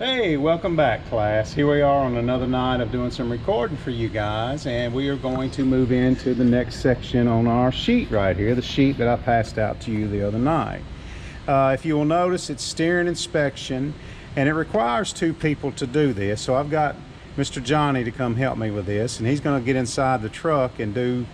Hey, welcome back, class. Here we are on another night of doing some recording for you guys, and we are going to move into the next section on our sheet right here, the sheet that I passed out to you the other night. If you will notice, it's steering inspection, and it requires two people to do this. So I've got Mr. Johnny to come help me with this, and he's going to get inside the truck and do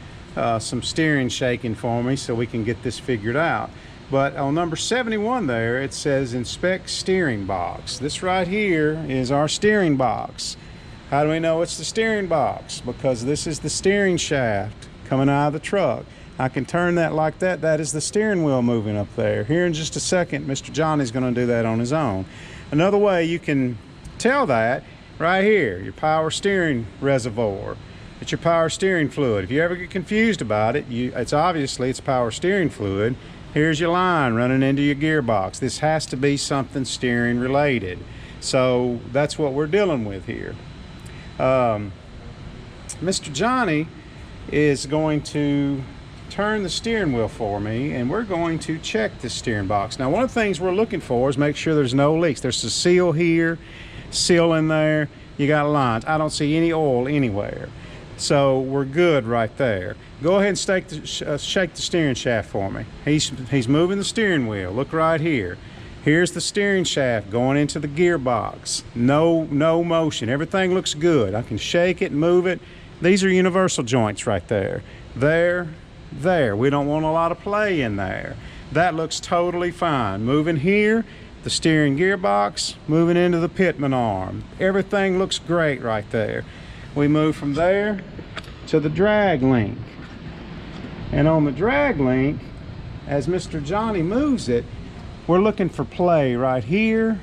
some steering shaking for me so we can get this figured out. But on number 71 there, it says inspect steering box. This right here is our steering box. How do we know it's the steering box? Because this is the steering shaft coming out of the truck. I can turn that like that. That is the steering wheel moving up there. Here in just a second, Mr. Johnny's going to do that on his own. Another way you can tell that, right here, your power steering reservoir. It's your power steering fluid. If you ever get confused about it, it's obviously it's power steering fluid. Here's your line running into your gearbox. This has to be something steering related. So that's what we're dealing with here. Mr. Johnny is going to turn the steering wheel for me, and we're going to check the steering box. Now, one of the things we're looking for is make sure there's no leaks. There's a seal here, seal in there. You got lines. I don't see any oil anywhere. So we're good right there. Go ahead and shake the steering shaft for me. He's moving the steering wheel. Look right here. Here's the steering shaft going into the gearbox. No motion. Everything looks good. I can shake it, move it. These are universal joints right there. There. We don't want a lot of play in there. That looks totally fine. Moving here, the steering gearbox, moving into the pitman arm. Everything looks great right there. We move from there to the drag link. And on the drag link, as Mr. Johnny moves it, we're looking for play right here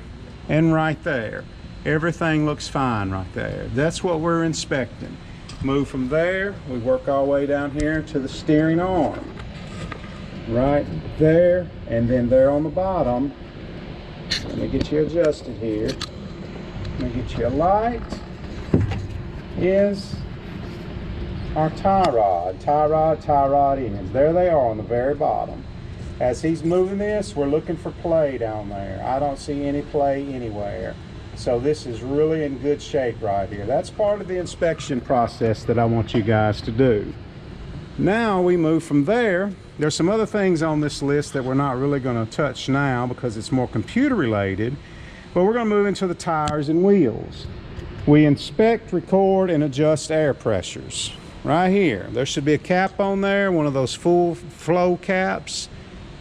and right there. Everything looks fine right there. That's what we're inspecting. Move from there, we work our way down here to the steering arm. Right there, and then there on the bottom. Let me get you adjusted here. Let me get you a light. Is our tie rod ends. There they are on the very bottom. As he's moving this, we're looking for play down there. I don't see any play anywhere. So this is really in good shape right here. That's part of the inspection process that I want you guys to do. Now we move from there. There's some other things on this list that we're not really going to touch now because it's more computer related, but we're going to move into the tires and wheels. We inspect, record, and adjust air pressures. Right here. There should be a cap on there, one of those full flow caps.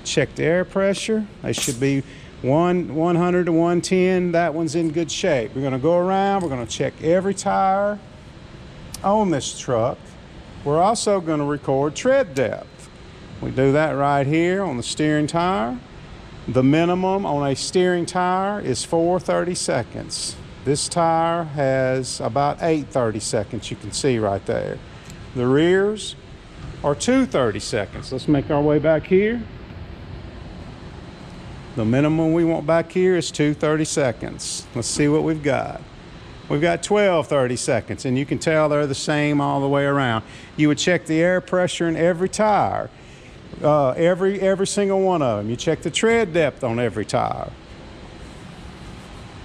Check the air pressure. They should be 100 to 110. That one's in good shape. We're going to go around. We're going to check every tire on this truck. We're also going to record tread depth. We do that right here on the steering tire. The minimum on a steering tire is 4 30-seconds. This tire has about 8 30-seconds, you can see right there. The rears are 2 30-seconds. Let's make our way back here. The minimum we want back here is 2 30-seconds. Let's see what we've got. We've got 12 30-seconds, and you can tell they're the same all the way around. You would check the air pressure in every tire, every single one of them. You check the tread depth on every tire.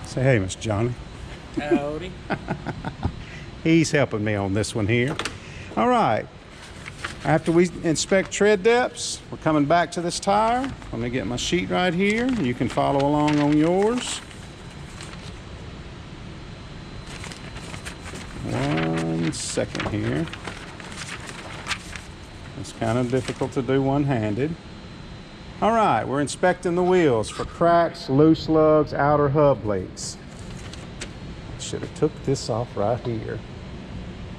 Say hey, Mr. Johnny. Howdy. He's helping me on this one here. All right. After we inspect tread depths, we're coming back to this tire. Let me get my sheet right here. You can follow along on yours. 1 second here. It's kind of difficult to do one-handed. All right, we're inspecting the wheels for cracks, loose lugs, outer hub leaks. Should have took this off right here.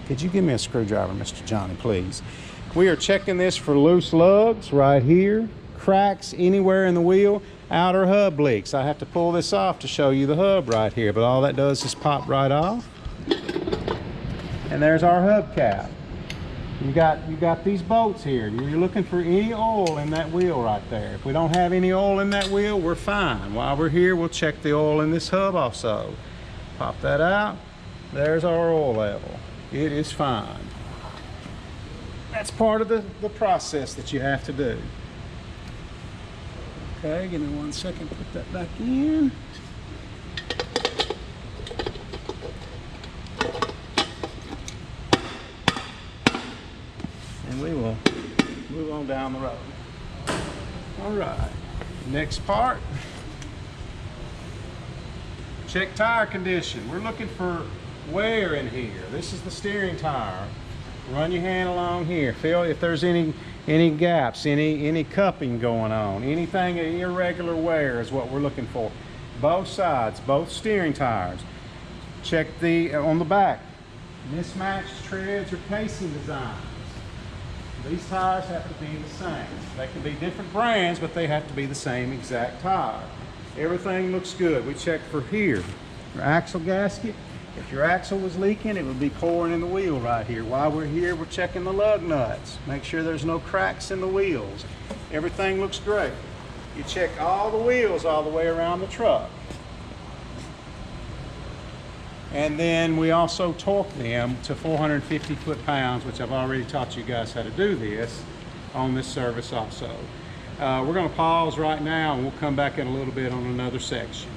Could you give me a screwdriver, Mr. Johnny, please? We are checking this for loose lugs right here, cracks anywhere in the wheel, outer hub leaks. I have to pull this off to show you the hub right here, but all that does is pop right off. And there's our hub cap. You got these bolts here. You're looking for any oil in that wheel right there. If we don't have any oil in that wheel, we're fine. While we're here, we'll check the oil in this hub also. Pop that out. There's our oil level. It is fine. That's part of the process that you have to do. Okay, give me 1 second, put that back in. down the road. All right, next part. Check tire condition. We're looking for wear in here. This is the steering tire. Run your hand along here. Feel if there's any gaps, any cupping going on, anything irregular wear is what we're looking for. Both sides, both steering tires. Check on the back. Mismatched treads or casing designs. These tires have to be the same. They can be different brands, but they have to be the same exact tire. Everything looks good. We checked for here. Your axle gasket. If your axle was leaking, it would be pouring in the wheel right here. While we're here, we're checking the lug nuts. Make sure there's no cracks in the wheels. Everything looks great. You check all the wheels all the way around the truck. And then we also torque them to 450 foot-pounds, which I've already taught you guys how to do this on this service also. We're going to pause right now and we'll come back in a little bit on another section.